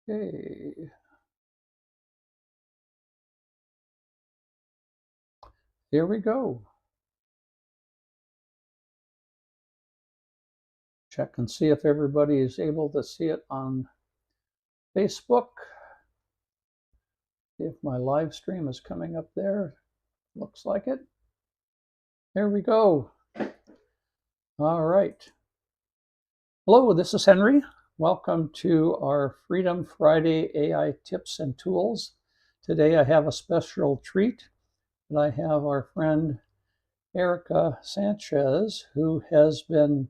Okay, here we go. Check and see if everybody is able to see it on Facebook. See if my live stream is coming up there. Looks like it. There we go. All right. Hello, this is Henry. Welcome to our Freedom Friday AI tips and tools. Today I have a special treat. I have our friend Erika Sanchez, who has been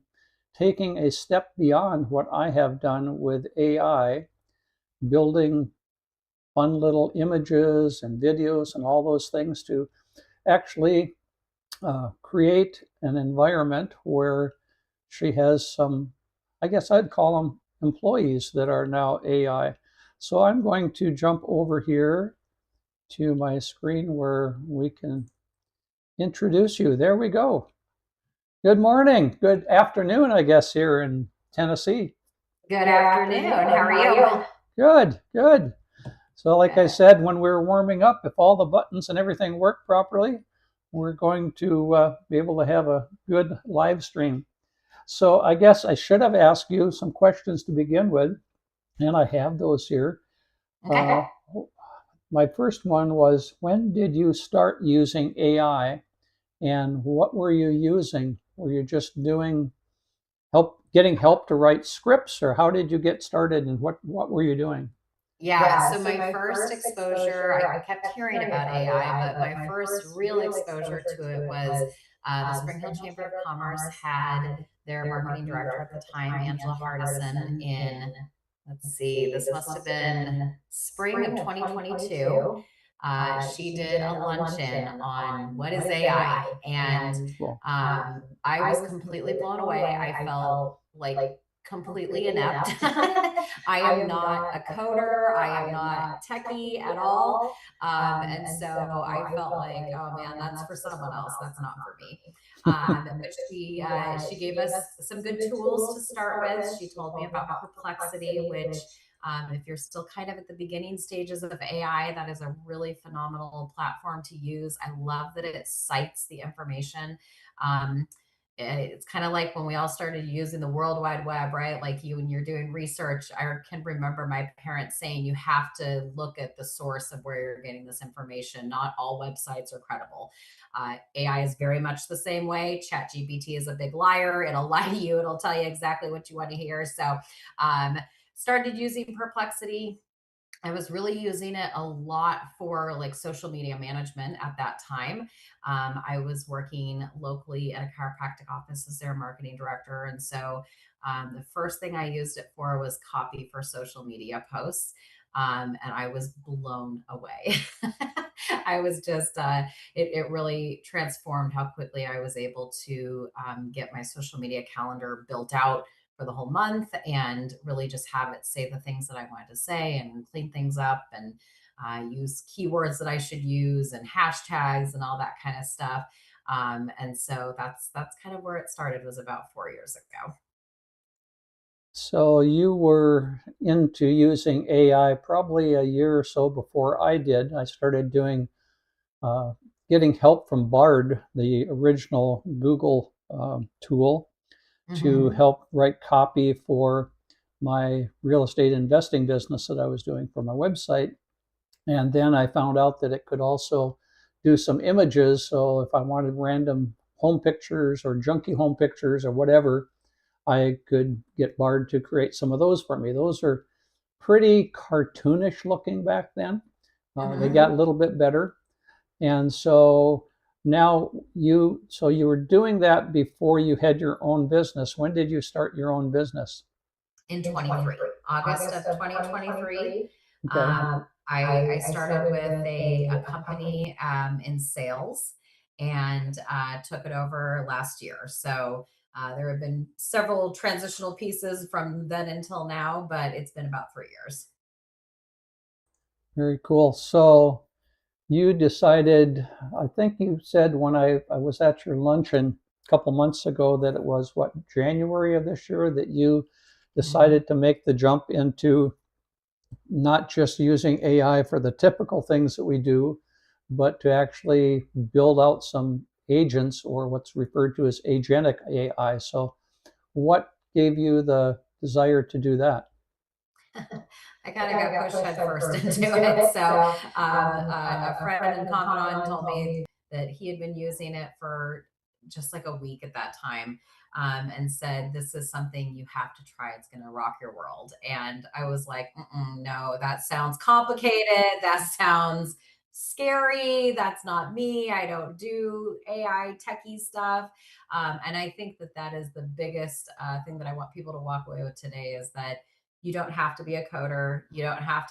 taking a step beyond what I have done with AI, building fun little images and videos and all those things to actually create an environment where she has some, I guess I'd call them employees that are now AI. So I'm going to jump over here to my screen where we can introduce you. There we go. Good morning. Good afternoon, I guess, here in Tennessee. Good afternoon. How are you? Good, good. So like I said, when we were warming up, if all the buttons and everything work properly, we're going to be able to have a good live stream. So I guess I should have asked you some questions to begin with, and I have those here. Okay. My first one was, when did you start using AI, and what were you using? Were you just getting help to write scripts, or how did you get started, and what were you doing? Yeah, so my first exposure, I kept hearing about AI, but my first real exposure to it was the Spring Hill Chamber of Commerce had their marketing director at the time, Angela Hardison, in, let's see, this must have been spring of 2022. She did a luncheon on what is AI. And Cool. I was completely blown away. I felt like completely inept. I am not a coder. I am not techie at all. And so I felt like, oh man, that's for someone else. That's not for me. But she gave us some good tools to start with. She told me about Perplexity, which if you're still kind of at the beginning stages of AI, that is a really phenomenal platform to use. I love that it cites the information. It's kind of like when we all started using the World Wide Web, right? Like when you're doing research, I can remember my parents saying you have to look at the source of where you're getting this information. Not all websites are credible. AI is very much the same way. ChatGPT is a big liar. It'll lie to you. It'll tell you exactly what you want to hear. So started using Perplexity. I was really using it a lot for like social media management at that time. I was working locally at a chiropractic office as their marketing director. And so the first thing I used it for was copy for social media posts. And I was blown away. I was just, it really transformed how quickly I was able to get my social media calendar built out for the whole month and really just have it say the things that I wanted to say and clean things up and use keywords that I should use and hashtags and all that kind of stuff. And so that's kind of where it started, was about 4 years ago. So you were into using AI probably a year or so before I did. I started doing getting help from Bard, the original Google tool, to help write copy for my real estate investing business that I was doing for my website. And then I found out that it could also do some images. So if I wanted random home pictures or junky home pictures or whatever, I could get Bard to create some of those for me. Those are pretty cartoonish looking back then. They got a little bit better. And so now you were doing that before you had your own business. When did you start your own business? In 23, August of 2023. Okay. I started with a company in sales and took it over last year. So there have been several transitional pieces from then until now, but it's been about 3 years. Very cool. So you decided, I think you said when I was at your luncheon a couple months ago that it was what, January of this year, that you decided to make the jump into not just using AI for the typical things that we do, but to actually build out some agents or what's referred to as agentic AI. So, what gave you the desire to do that? I kind of got pushed head first into it. So, a friend and confidant told me that he had been using it for just like a week at that time, and said, "This is something you have to try. It's going to rock your world." And I was like, "No, that sounds complicated. That sounds scary. That's not me. I don't do AI techie stuff." And I think that that is the biggest thing that I want people to walk away with today is that you don't have to be a coder. You don't have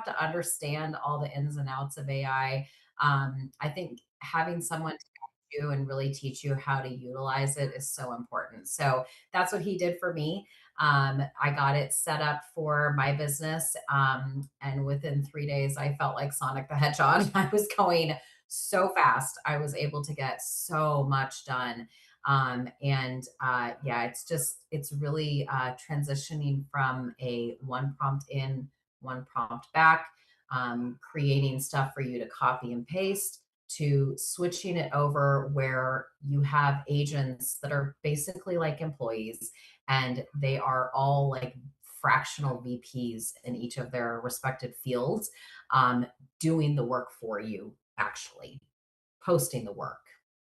to understand all the ins and outs of AI. I think having someone to guide you and really teach you how to utilize it is so important. So that's what he did for me. I got it set up for my business. And within 3 days, I felt like Sonic the Hedgehog. I was going so fast. I was able to get so much done. Yeah, it's really transitioning from a one prompt in, one prompt back, creating stuff for you to copy and paste, to switching it over where you have agents that are basically like employees, and they are all like fractional VPs in each of their respected fields, doing the work for you, actually posting the work,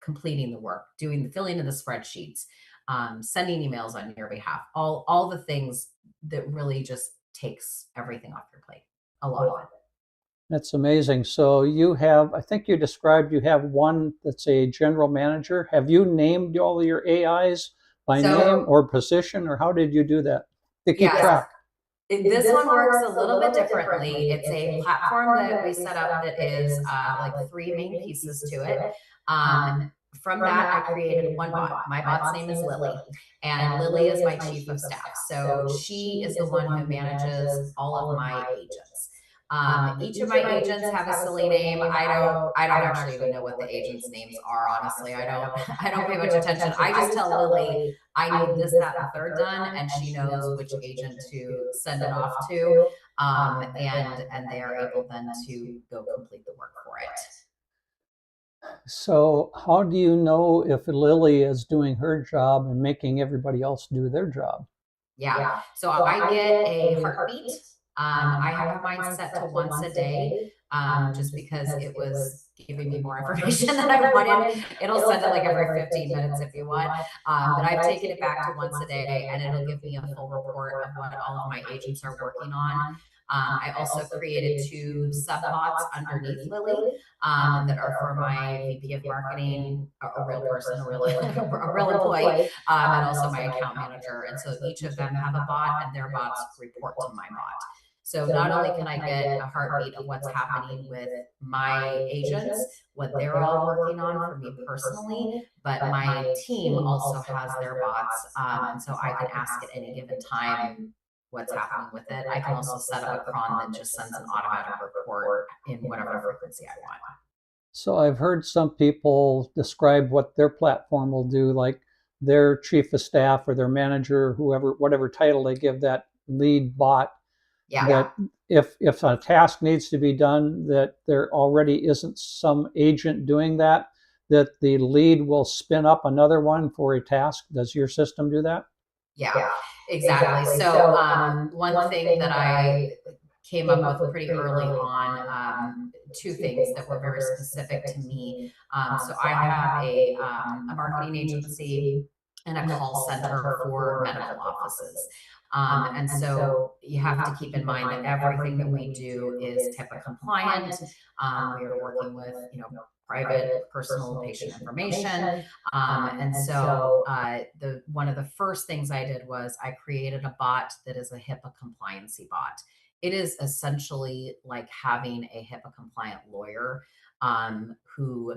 completing the work, doing the filling in the spreadsheets, sending emails on your behalf, all the things that really just takes everything off your plate. A lot of it. That's amazing. So you have, I think you described you have one that's a general manager. Have you named all of your AIs by name So or position, or how did you do that to keep yes, track? this one works a little bit differently. It's a platform that we set up that is like three main pieces to it. Um, from that, I created one bot. My bot's name is Lily, and Lily is my chief of staff. So she is the one who manages all of my agents. Each of my agents have a silly name. I don't actually even know what the agents' names are. Honestly, I don't. I don't pay much attention. I just tell Lily I need this, that, and the third done, and she knows which agent to send it off to, and they are able then to go complete the work for it. So how do you know if Lily is doing her job and making everybody else do their job? Yeah. So I get a heartbeat. I have mine set to once a day, just because it was giving me more information than I wanted. It'll send it like every 15 minutes if you want. But I've taken it back to once a day, and it'll give me a full report of what all of my agents are working on. I also created two sub bots underneath Lily, that are for my VP of marketing, a real person, a real employee, and also my account manager. And so each of them have a bot, and their bots report to my bot. So not only can I get a heartbeat of what's happening with my agents, what they're all working on for me personally, but my team also has their bots. And so I can ask at any given time what's happening with it. I can also set up a cron that just sends an automatic report in whatever frequency I want. So I've heard some people describe what their platform will do, like their chief of staff or their manager, whoever, whatever title they give that lead bot, Yeah. that if a task needs to be done that there already isn't some agent doing that, that the lead will spin up another one for a task. Does your system do that? Yeah, exactly. So, one thing that I came up with pretty early on, two things that were very specific to me. So I have a marketing agency and a call center for medical offices. And so you have to keep in mind that everything that we do is HIPAA compliant. We are working with, private personal patient information. And so the one of the first things I did was I created a bot that is a HIPAA compliancy bot. It is essentially like having a HIPAA compliant lawyer, who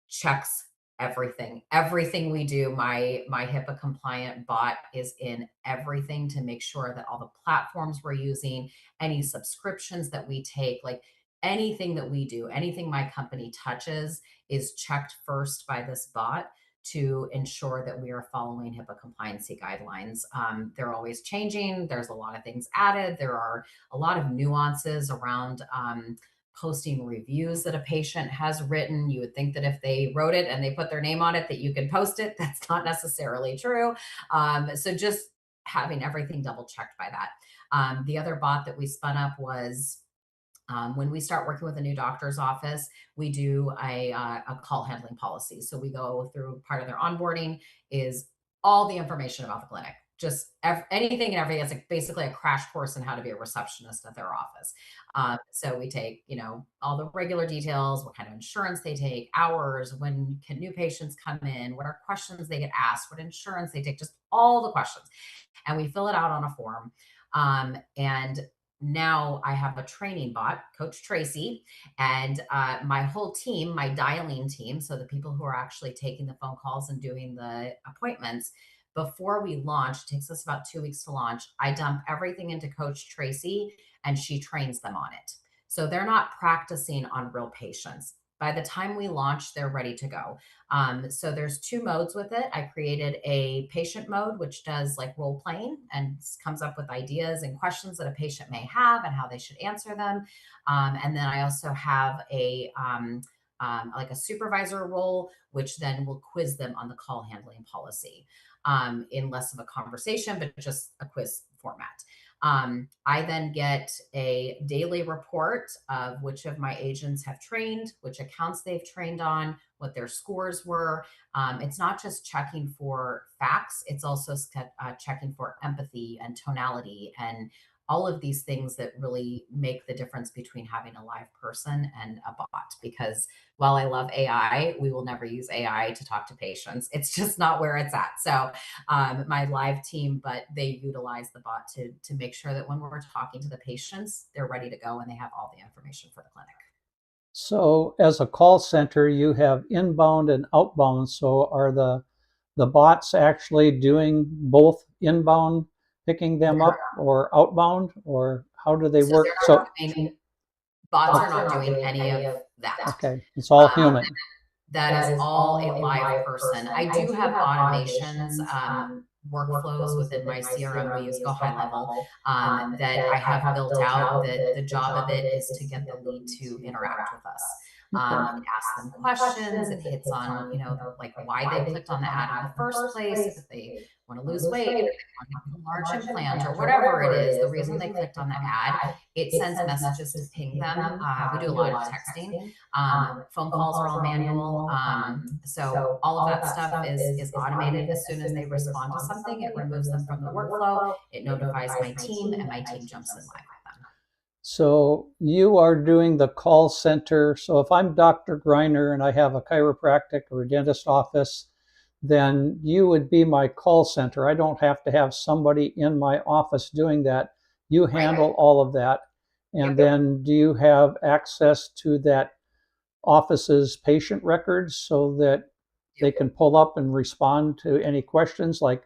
checks everything we do. My HIPAA compliant bot is in everything to make sure that all the platforms we're using, any subscriptions that we take, like anything that we do, anything my company touches is checked first by this bot to ensure that we are following HIPAA compliancy guidelines. They're always changing. There's a lot of things added. There are a lot of nuances around posting reviews that a patient has written. You would think that if they wrote it and they put their name on it, that you can post it. That's not necessarily true. So just having everything double checked by that. The other bot that we spun up was when we start working with a new doctor's office, we do a call handling policy. So we go through, part of their onboarding is all the information about the clinic, just anything and everything. It's like basically a crash course on how to be a receptionist at their office. So we take, all the regular details, what kind of insurance they take, hours, when can new patients come in, what are questions they get asked, what insurance they take, just all the questions. And we fill it out on a form. And now I have a training bot, Coach Tracy, and my whole team, my dialing team, so the people who are actually taking the phone calls and doing the appointments, before we launch, it takes us about 2 weeks to launch, I dump everything into Coach Tracy and she trains them on it. So they're not practicing on real patients. By the time we launch, they're ready to go. So there's 2 modes with it. I created a patient mode, which does like role playing and comes up with ideas and questions that a patient may have and how they should answer them. And then I also have like a supervisor role, which then will quiz them on the call handling policy in less of a conversation, but just a quiz format. I then get a daily report of which of my agents have trained, which accounts they've trained on, what their scores were. It's not just checking for facts, it's also checking for empathy and tonality and all of these things that really make the difference between having a live person and a bot. Because while I love AI, we will never use AI to talk to patients. It's just not where it's at. So my live team, but they utilize the bot to make sure that when we're talking to the patients, they're ready to go and they have all the information for the clinic. So as a call center, you have inbound and outbound. So are the bots actually doing both inbound, picking them up, or outbound, or how do they work? So bots are not doing any of that. Okay, it's all human. That is all a live person. I do have automations, workflows within my CRM. We use Go High Level that I have built out. That the job of it is to get the lead to interact with us. It asks them questions. It hits on, like why they clicked on the ad in the first place. If they want to lose weight, if they want to get a large implant, or whatever it is, the reason they clicked on the ad, it sends messages to ping them. We do a lot of texting. Phone calls are all manual. So all of that stuff is automated. As soon as they respond to something, it removes them from the workflow. It notifies my team, and my team jumps in live with them. So you are doing the call center. So if I'm Dr. Greiner and I have a chiropractic or a dentist office, then you would be my call center. I don't have to have somebody in my office doing that. You handle all of that. And then do you have access to that office's patient records so that they can pull up and respond to any questions like,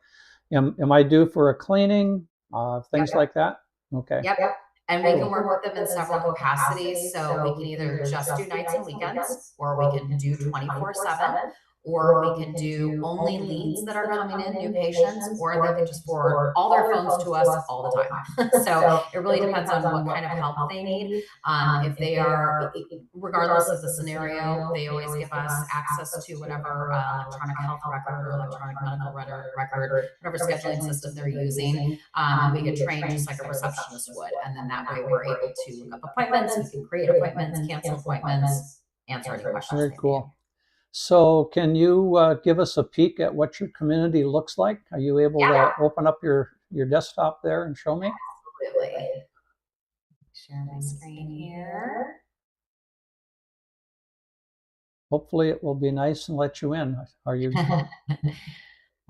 am I due for a cleaning? Things like that? Okay. Yep. And we can work with them in several capacities. So we can either just do nights and weekends, or we can do 24/7, or we can do only leads that are coming in, new patients, or they can just forward all their phones to us all the time. So it really depends on what kind of help they need. If they are, regardless of the scenario, they always give us access to whatever electronic health record or electronic medical record, whatever scheduling system they're using. And we get trained just like a receptionist would. And then that way we're able to look up appointments, we can create appointments, cancel appointments, answer any questions. Very cool. So can you give us a peek at what your community looks like? Are you able to open up your desktop there and show me? Absolutely. Share my screen here. Hopefully it will be nice and let you in. Are you? All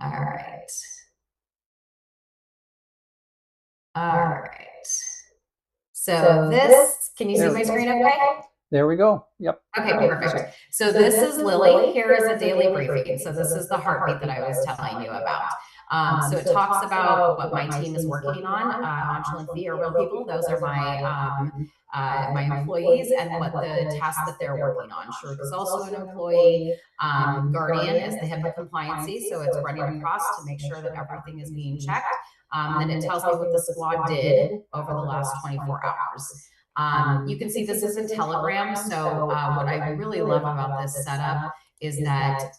right. All right. So this, can you see my screen okay? There we go. Yep. Okay, perfect. So this is Lily. Here is a daily briefing. So this is the heartbeat that I was telling you about. So it talks about what my team is working on. Anshul and Fee are real people. Those are my employees, and what the tasks that they're working on. Sharuk is also an employee. Guardian is the HIPAA compliancy, so it's running across to make sure that everything is being checked. Then it tells me what the squad did over the last 24 hours. You can see this is in Telegram. So what I really love about this setup is that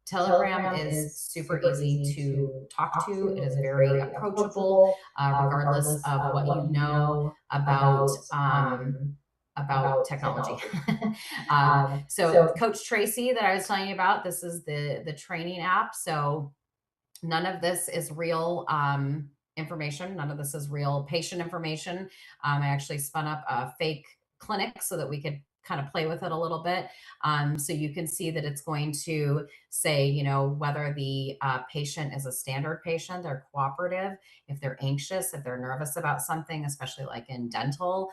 Telegram is super easy to talk to. It is very approachable, regardless of what you know about technology. So Coach Tracy that I was telling you about, this is the training app. So none of this is real information. None of this is real patient information. I actually spun up a fake clinic so that we could kind of play with it a little bit. So you can see that it's going to say, you know, whether the patient is a standard patient, they're cooperative, if they're anxious, if they're nervous about something, especially like in dental,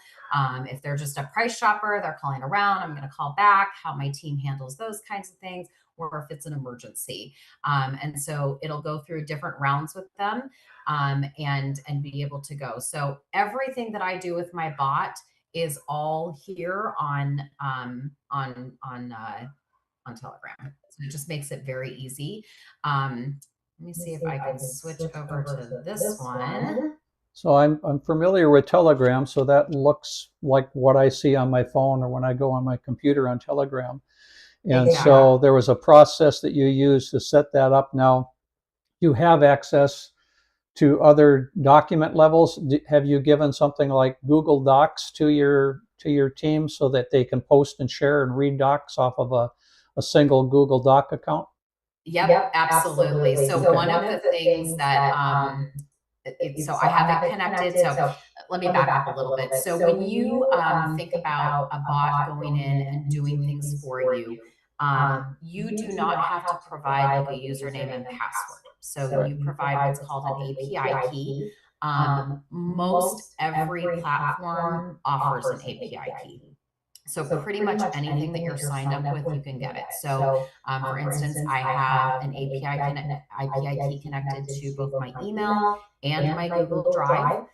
if they're just a price shopper, they're calling around, I'm going to call back, how my team handles those kinds of things, or if it's an emergency. And so it'll go through different rounds with them and be able to go. So everything that I do with my bot is all here on Telegram. So it just makes it very easy. Let me see if I can switch over to this one. So I'm familiar with Telegram, so that looks like what I see on my phone or when I go on my computer on Telegram. And so there was a process that you used to set that up. Now you have access to other document levels. Have you given something like Google Docs to your team so that they can post and share and read docs off of a single Google Doc account? Yep, absolutely. So one of the things that so I have it connected. So let me back up a little bit. So when you think about a bot going in and doing things for you, you do not have to provide like a username and password. So you provide what's called an API key. Most every platform offers an API key. So pretty much anything that you're signed up with, you can get it. So for instance, I have an API key connected to both my email and my Google Drive.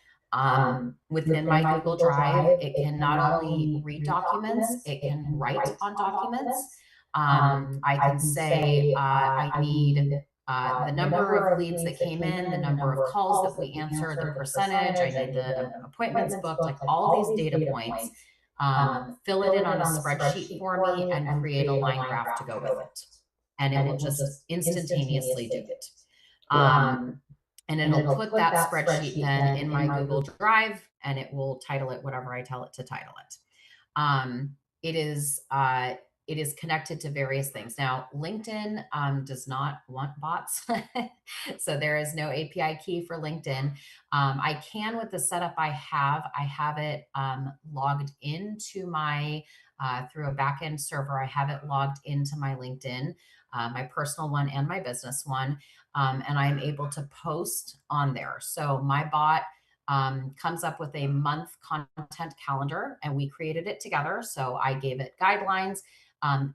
Within my Google Drive, it can not only read documents, it can write on documents. I can say I need the number of leads that came in, the number of calls that we answered, the percentage, I need the appointments booked, like all these data points. Fill it in on a spreadsheet for me and create a line graph to go with it. And it will just instantaneously do it. And it'll put that spreadsheet then in my Google Drive, and it will title it whatever I tell it to title it. It is connected to various things. Now, LinkedIn does not want bots. So there is no API key for LinkedIn. I can, with the setup I have it logged into my, through a backend server, I have it logged into my LinkedIn, my personal one and my business one. And I'm able to post on there. So my bot comes up with a month content calendar, and we created it together. So I gave it guidelines.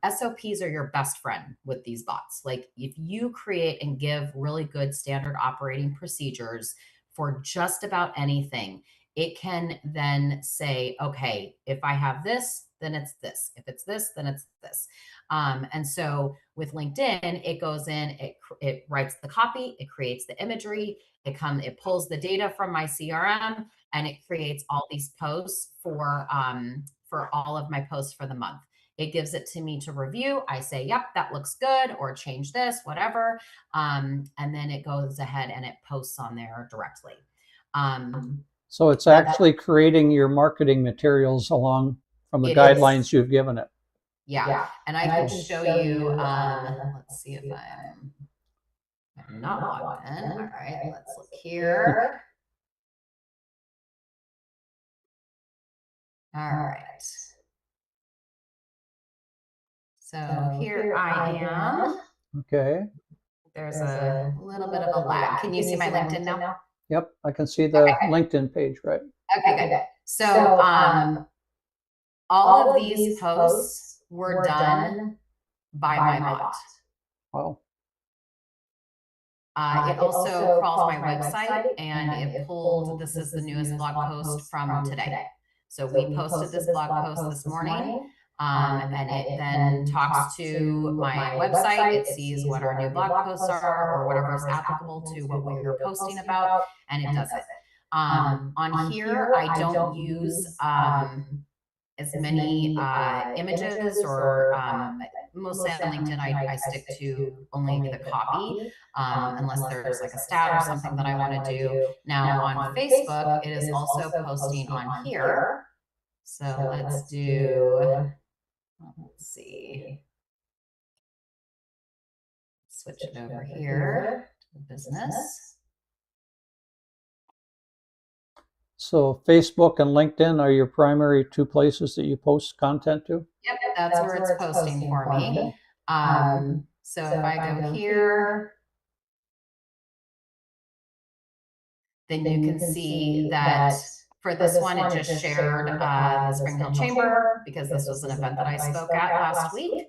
SOPs are your best friend with these bots. Like if you create and give really good standard operating procedures for just about anything, it can then say, okay, if I have this, then it's this. If it's this, then it's this. And so with LinkedIn, it goes in, it writes the copy, it creates the imagery, it pulls the data from my CRM, and it creates all these posts for all of my posts for the month. It gives it to me to review. I say, yep, that looks good, or change this, whatever. And then it goes ahead and it posts on there directly. So it's actually creating your marketing materials along from the guidelines you've given it. Yeah. And I can show you, let's see if I'm not logged in. All right, let's look here. All right. So here I am. Okay. There's a little bit of a lag. Can you see my LinkedIn now? Yep, I can see the LinkedIn page, right? Okay, good. So all of these posts were done by my bot. Wow. It also crawls my website, and it pulled, this is the newest blog post from today. So we posted this blog post this morning, and it then talks to my website. It sees what our new blog posts are or whatever is applicable to what we are posting about, and it does it. On here, I don't use as many images, or mostly on LinkedIn, I stick to only the copy, unless there's like a stat or something that I want to do. Now on Facebook, it is also posting on here. So let's do, let's see, switch it over here to the business. So Facebook and LinkedIn are your primary two places that you post content to? Yep, that's where it's posting for me. So if I go here, then you can see that for this one, it just shared the Spring Hill Chamber, because this was an event that I spoke at last week.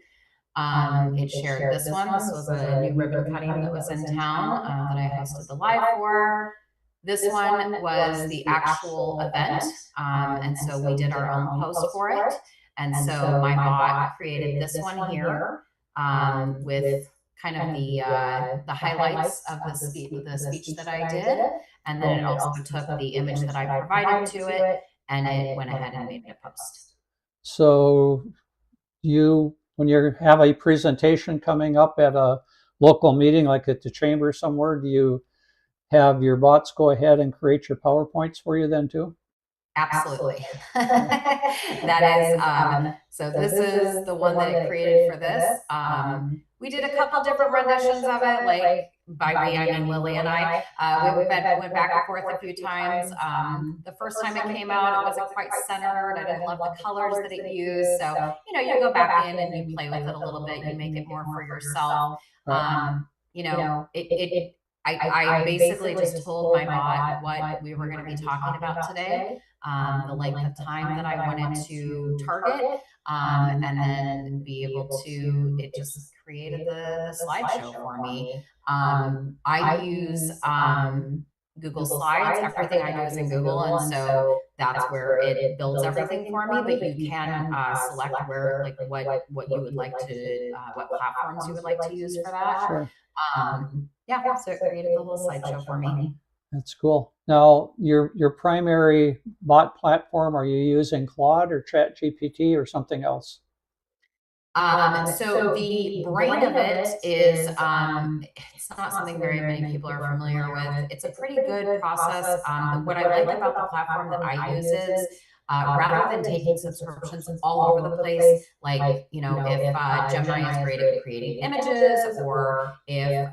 It shared this one. This was a new ribbon cutting that was in town that I hosted the live for. This one was the actual event, and so we did our own post for it. And so my bot created this one here with kind of the highlights of the speech that I did, and then it also took the image that I provided to it, and it went ahead and made it a post. So when you have a presentation coming up at a local meeting, like at the chamber somewhere, do you have your bots go ahead and create your PowerPoints for you then too? Absolutely. That is, so this is the one that it created for this. We did a couple different renditions of it, like by we, I mean Lily and I. We went back and forth a few times. The first time it came out, it wasn't quite centered. I didn't love the colors that it used. So, you go back in and you play with it a little bit. You make it more for yourself. I basically just told my bot what we were going to be talking about today, the length of time that I wanted to target, and then be able to, it just created the slideshow for me. I use Google Slides. Everything I do is in Google, and so that's where it builds everything for me. But you can select where, like, what you would like to, what platforms you would like to use for that. Sure. Yeah, so it created the whole slideshow for me. That's cool. Now, your primary bot platform, are you using Claude or ChatGPT or something else? So the brain of it is, it's not something very many people are familiar with. It's a pretty good process. What I like about the platform that I use is, rather than taking subscriptions all over the place, like, if Gemini is great at creating images, or if,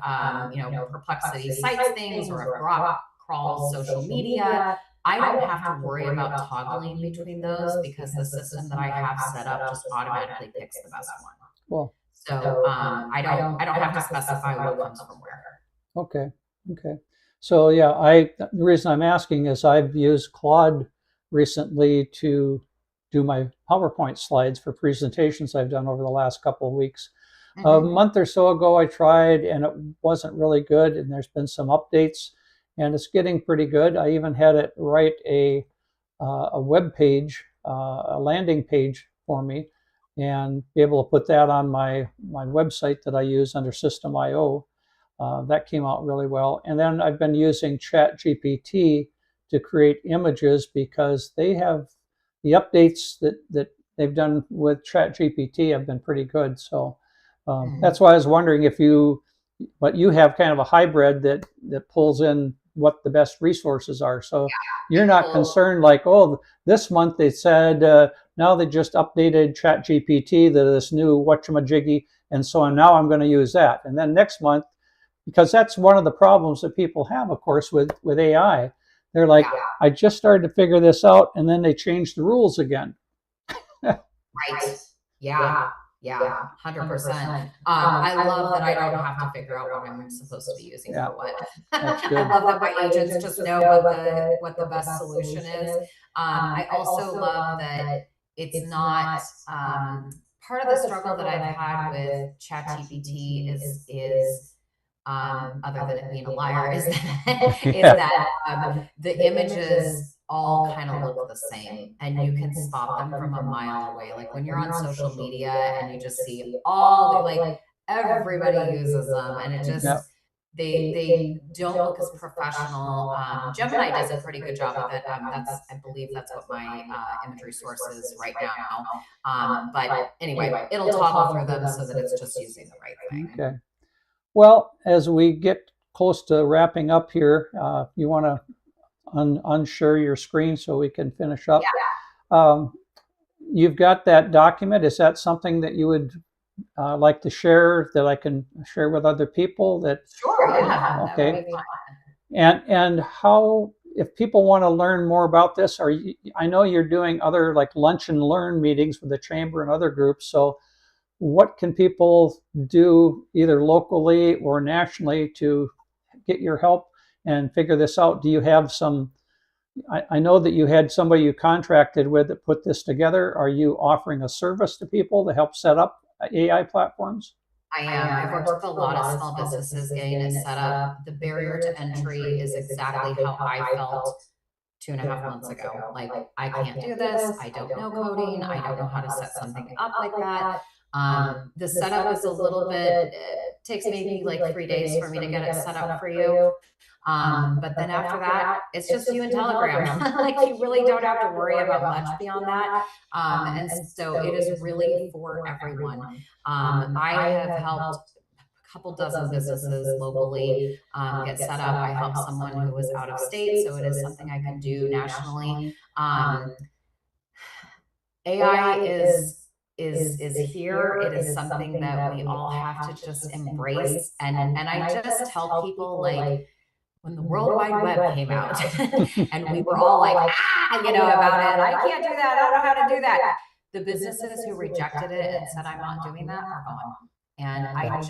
Perplexity cites things, or if Grok crawls social media, I don't have to worry about toggling between those, because the system that I have set up just automatically picks the best one. Cool. So I don't have to specify what comes from where. Okay. So yeah, the reason I'm asking is I've used Claude recently to do my PowerPoint slides for presentations I've done over the last couple of weeks. A month or so ago, I tried and it wasn't really good, and there's been some updates, and it's getting pretty good. I even had it write a web page, a landing page for me, and be able to put that on my website that I use under System.io. That came out really well. And then I've been using ChatGPT to create images, because they have the updates that they've done with ChatGPT have been pretty good. So that's why I was wondering if you have kind of a hybrid that pulls in what the best resources are. So you're not concerned like, oh, this month they said now they just updated ChatGPT to this new whatchamajiggy, and so now I'm going to use that. And then next month, because that's one of the problems that people have, of course, with AI. They're like, I just started to figure this out, and then they change the rules again. Right. Yeah. 100%. I love that I don't have to figure out what I'm supposed to be using for what. I love that my agents just know what the best solution is. I also love that it's not, part of the struggle that I've had with ChatGPT is other than it being a liar, is that, is that the images all kind of look the same and you can spot them from a mile away. Like when you're on social media and you just see all the, like everybody uses them and it just, they don't look as professional. Gemini does a pretty good job with it. I believe that's what my imagery source is right now. But anyway, it'll toggle through them so that it's just using the right thing. Okay. Well, as we get close to wrapping up here, you want to unshare your screen so we can finish up. Yeah. You've got that document. Is that something that you would like to share, that I can share with other people? That Sure, yeah. Okay. That would be fun. And how, if people want to learn more about this, or I know you're doing other like lunch and learn meetings with the chamber and other groups. So what can people do either locally or nationally to get your help and figure this out? Do you have some, I know that you had somebody you contracted with that put this together. Are you offering a service to people to help set up AI platforms? I am. I've worked with a lot of small businesses getting it set up. The barrier to entry is exactly how I felt 2.5 months ago. Like, I can't do this. I don't know coding. I don't know how to set something up like that. The setup is a little bit, it takes maybe like 3 days for me to get it set up for you. But then after that, it's just you and Telegram. Like you really don't have to worry about much beyond that. And so it is really for everyone. I have helped a couple dozen businesses locally get set up. I helped someone who was out of state, so it is something I can do nationally. AI is here. It is something that we all have to just embrace. And I just tell people, like, when the World Wide Web came out and we were all like, about it. I can't do that. I don't know how to do that. The businesses who rejected it and said, I'm not doing that, are gone. And I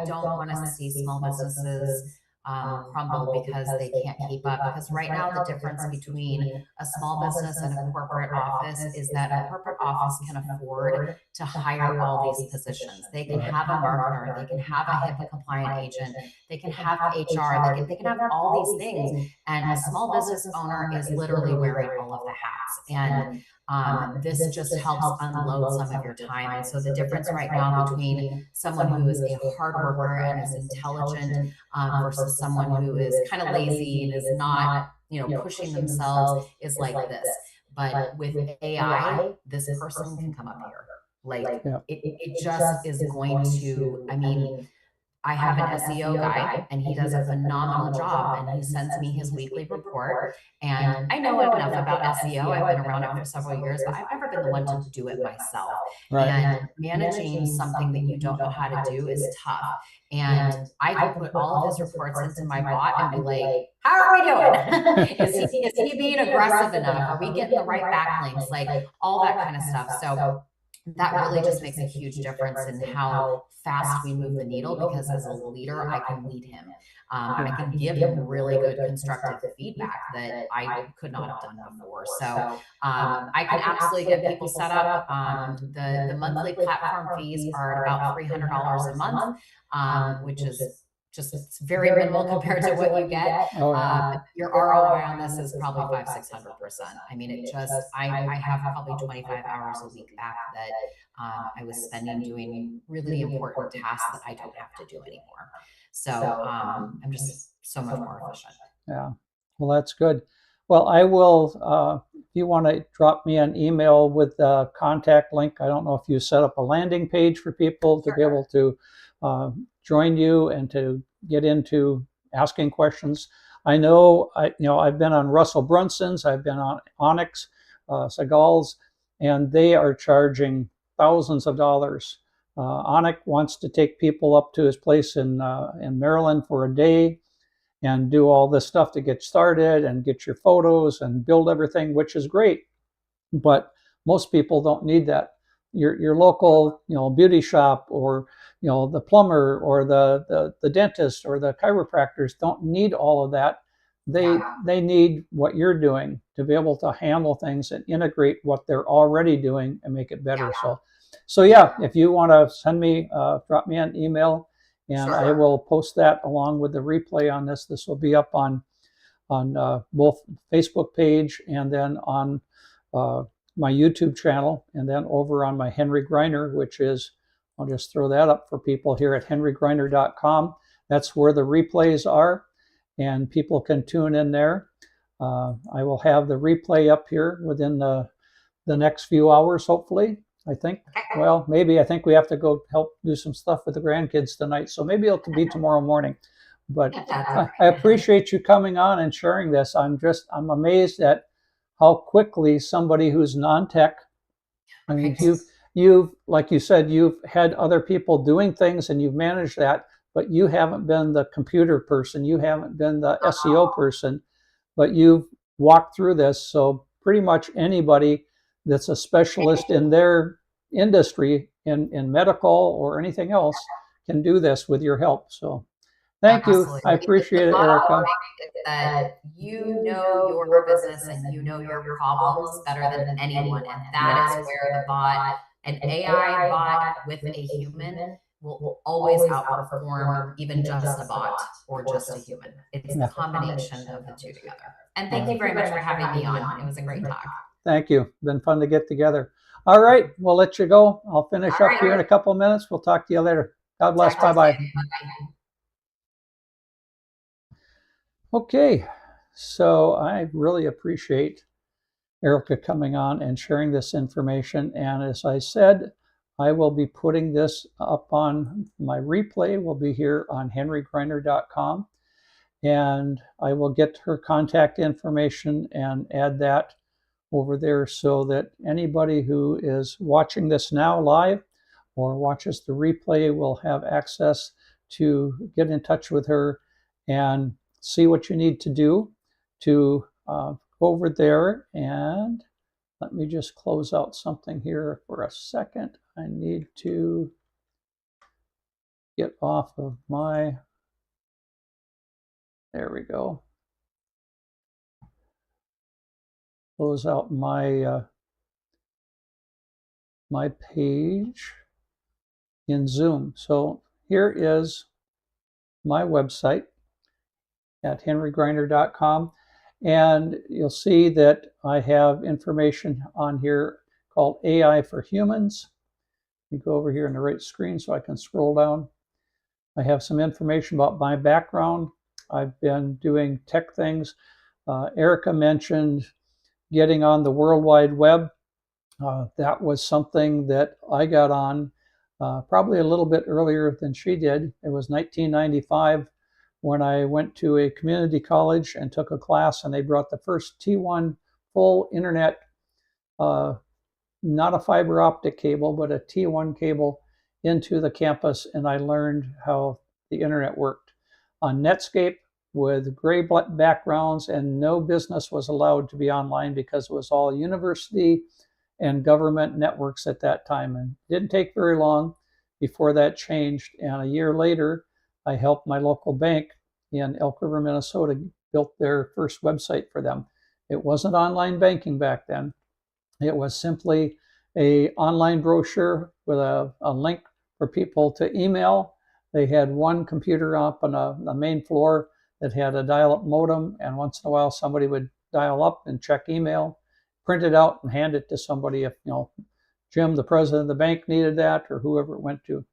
don't want to see small businesses crumble because they can't keep up. Because right now, the difference between a small business and a corporate office is that a corporate office can afford to hire all these positions. They can have a marketer, they can have a HIPAA compliant agent, they can have HR, they can have all these things. And a small business owner is literally wearing all of the hats. And this just helps unload some of your time. And so the difference right now between someone who is a hard worker and is intelligent versus someone who is kind of lazy and is not, pushing themselves is like this. But with AI, this person can come up here. Like it just is going to, I have an SEO guy and he does a phenomenal job and he sends me his weekly report. And I know enough about SEO. I've been around it for several years, but I've never been the one to do it myself. Right. And managing something that you don't know how to do is tough. And I can put all of his reports into my bot and be like, how are we doing? is he being aggressive enough? Are we getting the right backlinks? Like all that kind of stuff. So that really just makes a huge difference in how fast we move the needle, because as a leader, I can lead him. I can give him really good constructive feedback that I could not have done before. So I can absolutely get people set up. The monthly platform fees are about $300 a month, which is it's very minimal compared to what you get. Your ROI on this is probably 500-600%. I have probably 25 hours a week back that I was spending doing really important tasks that I don't have to do anymore. So I'm just so much more efficient. Yeah, well, that's good. Well, I will, if you want to drop me an email with the contact link. I don't know if you set up a landing page for people to be able to join you and to get into asking questions. I know, I've been on Russell Brunson's, I've been on Onyx, Segal's, and they are charging thousands of dollars. Onyx wants to take people up to his place in Maryland for a day and do all this stuff to get started and get your photos and build everything, which is great. But most people don't need that. Your local, beauty shop, or the plumber, or the dentist, or the chiropractors don't need all of that. They need what you're doing to be able to handle things and integrate what they're already doing and make it better. So yeah, if you want to send me, drop me an email, and I will post that along with the replay on this. This will be up on both Facebook page and then on my YouTube channel, and then over on my Henry Greiner, which is, I'll just throw that up for people here at henrygreiner.com. That's where the replays are, and people can tune in there. I will have the replay up here within the next few hours, hopefully. I think, well, maybe I think we have to go help do some stuff with the grandkids tonight, so maybe it'll be tomorrow morning. But I appreciate you coming on and sharing this. I'm amazed at how quickly somebody who's non-tech, I mean, you've, like you said, you've had other people doing things and you've managed that, but you haven't been the computer person, you haven't been the SEO person, but you've walked through this. So pretty much anybody that's a specialist in their industry, in medical or anything else, can do this with your help. So thank you. I appreciate it, Erika. That you know your business and you know your problems better than anyone. And that is where the bot, an AI bot with a human, will always outperform even just a bot or just a human. It's a combination of the two together. And thank you very much for having me on. It was a great talk. Thank you. Been fun to get together. All right, we'll let you go. I'll finish up here in a couple of minutes. We'll talk to you later. God bless. Bye-bye. Okay, so I really appreciate Erika coming on and sharing this information. And as I said, I will be putting this up on my replay. Will be here on henrygreiner.com. And I will get her contact information and add that over there so that anybody who is watching this now live or watches the replay will have access to get in touch with her and see what you need to do to go over there. And let me just close out something here for a second. I need to get off of my, there we go. Close out my my page in Zoom. So here is my website at henrygreiner.com, and you'll see that I have information on here called AI for Humans. You go over here in the right screen so I can scroll down. I have some information about my background. I've been doing tech things. Erika mentioned getting on the World Wide Web. That was something that I got on probably a little bit earlier than she did. It was 1995 when I went to a community college and took a class, and they brought the first T1 full internet, not a fiber optic cable, but a T1 cable into the campus, and I learned how the internet worked on Netscape with gray backgrounds, and no business was allowed to be online because it was all university and government networks at that time. And it didn't take very long before that changed. And a year later, I helped my local bank in Elk River, Minnesota, built their first website for them. It wasn't online banking back then. It was simply an online brochure with a link for people to email. They had one computer up on the main floor that had a dial-up modem, and once in a while somebody would dial up and check email, print it out and hand it to somebody if, you know, Jim, the president of the bank, needed that, or whoever it went to.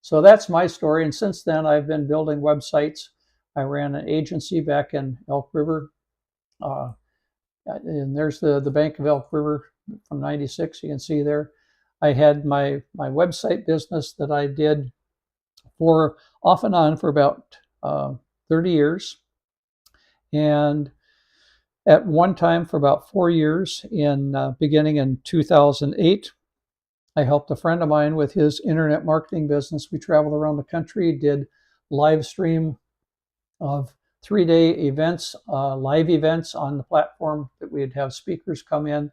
So that's my story. And since then, I've been building websites. I ran an agency back in Elk River. And there's the Bank of Elk River from 96. You can see there. I had my website business that I did for off and on for about 30 years. And at one time for about 4 years, beginning in 2008, I helped a friend of mine with his internet marketing business. We traveled around the country, did live stream of 3-day events, live events on the platform that we'd have speakers come in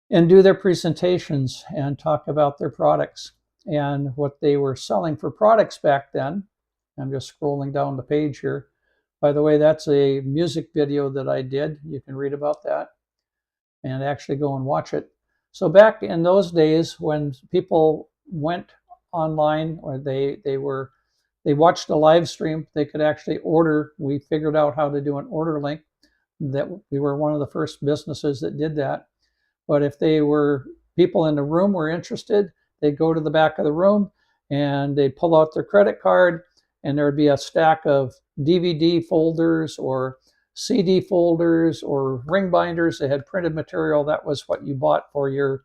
and do their presentations and talk about their products and what they were selling for products back then. I'm just scrolling down the page here. By the way, that's a music video that I did. You can read about that and actually go and watch it. So back in those days when people went online, or they were they watched a live stream, they could actually order. We figured out how to do an order link. That we were one of the first businesses that did that. But if they were people in the room were interested, they'd go to the back of the room and they'd pull out their credit card, and there would be a stack of DVD folders or CD folders or ring binders that had printed material. That was what you bought for your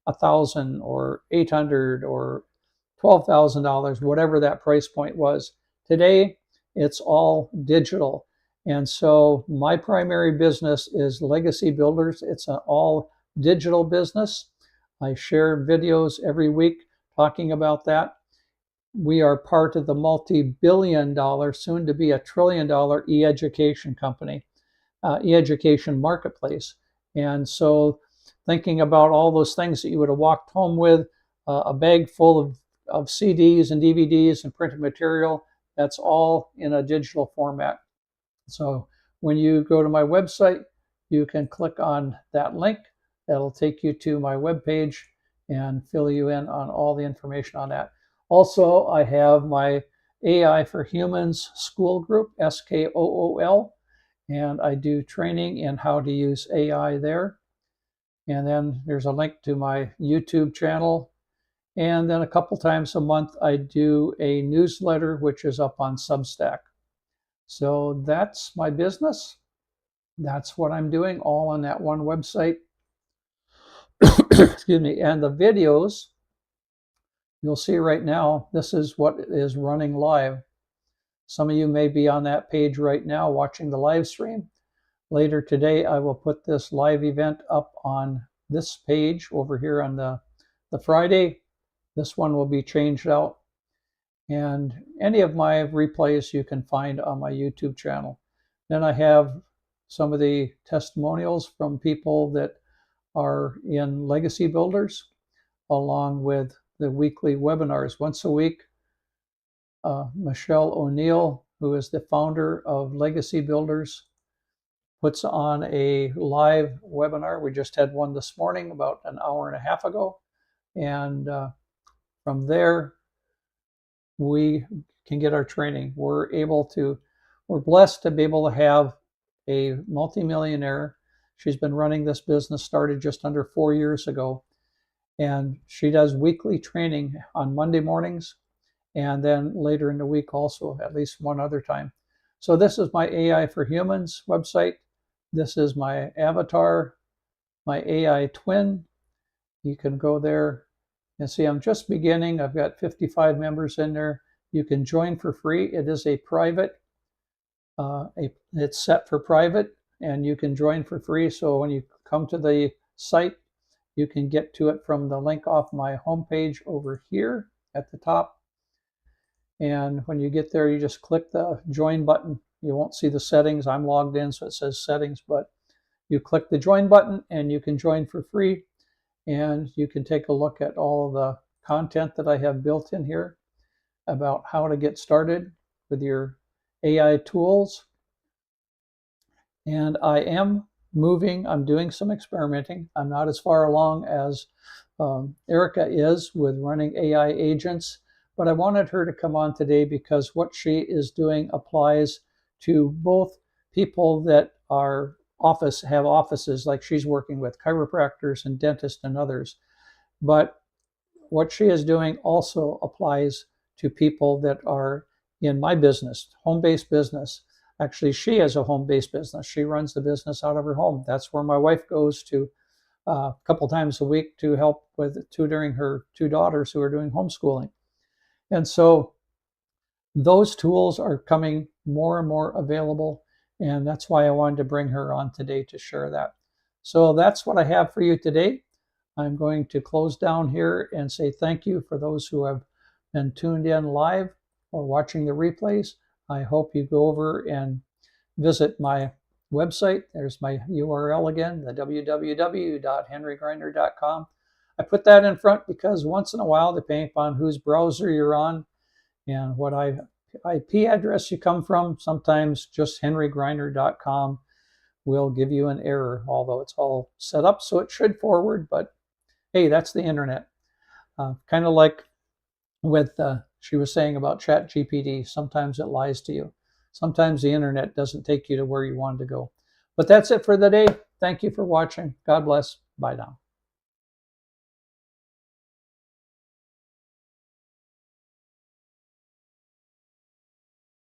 $1,000 or $800 or $12,000, whatever that price point was. Today, it's all digital. And so my primary business is Legacy Builders. It's an all digital business. I share videos every week talking about that. We are part of the multi-billion-dollar, soon to be $1 trillion e-education company, e-education marketplace. And so thinking about all those things that you would have walked home with, a bag full of CDs and DVDs and printed material, that's all in a digital format. So when you go to my website, you can click on that link. That'll take you to my webpage and fill you in on all the information on that. Also, I have my AI for Humans Skool Group, SKOOL, and I do training in how to use AI there. And then there's a link to my YouTube channel. And then a couple times a month, I do a newsletter, which is up on Substack. So that's my business. That's what I'm doing, all on that one website. Excuse me. And the videos you'll see right now, this is what is running live. Some of you may be on that page right now watching the live stream. Later today, I will put this live event up on this page over here on the Friday. This one will be changed out. And any of my replays you can find on my YouTube channel. Then I have some of the testimonials from people that are in Legacy Builders, along with the weekly webinars. Once a week, Michelle O'Neill, who is the founder of Legacy Builders, puts on a live webinar. We just had one this morning, about an hour and a half ago. And from there, we can get our training. We're blessed to be able to have a multimillionaire. She's been running this business, started just under 4 years ago. And she does weekly training on Monday mornings, and then later in the week also, at least one other time. So this is my AI for Humans website. This is my avatar, my AI twin. You can go there and see I'm just beginning. I've got 55 members in there. You can join for free. It is a private, it's set for private, and you can join for free. So when you come to the site, you can get to it from the link off my homepage over here at the top. And when you get there, you just click the join button. You won't see the settings. I'm logged in, so it says settings, but you click the join button and you can join for free. And you can take a look at all of the content that I have built in here about how to get started with your AI tools. And I am moving, I'm doing some experimenting. I'm not as far along as Erika is with running AI agents, but I wanted her to come on today because what she is doing applies to both people that are have offices, like she's working with chiropractors and dentists and others. But what she is doing also applies to people that are in my business, home-based business. Actually, she has a home-based business. She runs the business out of her home. That's where my wife goes to a couple times a week to help with tutoring her two daughters who are doing homeschooling. And so those tools are coming more and more available, and that's why I wanted to bring her on today to share that. So that's what I have for you today. I'm going to close down here and say thank you for those who have been tuned in live or watching the replays. I hope you go over and visit my website. There's my URL again, the www.henrygrinder.com. I put that in front because once in a while, depending upon whose browser you're on and what IP address you come from, sometimes just henrygrinder.com will give you an error, although it's all set up so it should forward. But hey, that's the internet. Kind of like with she was saying about ChatGPT. Sometimes it lies to you. Sometimes the internet doesn't take you to where you wanted to go. But that's it for the day. Thank you for watching. God bless. Bye now.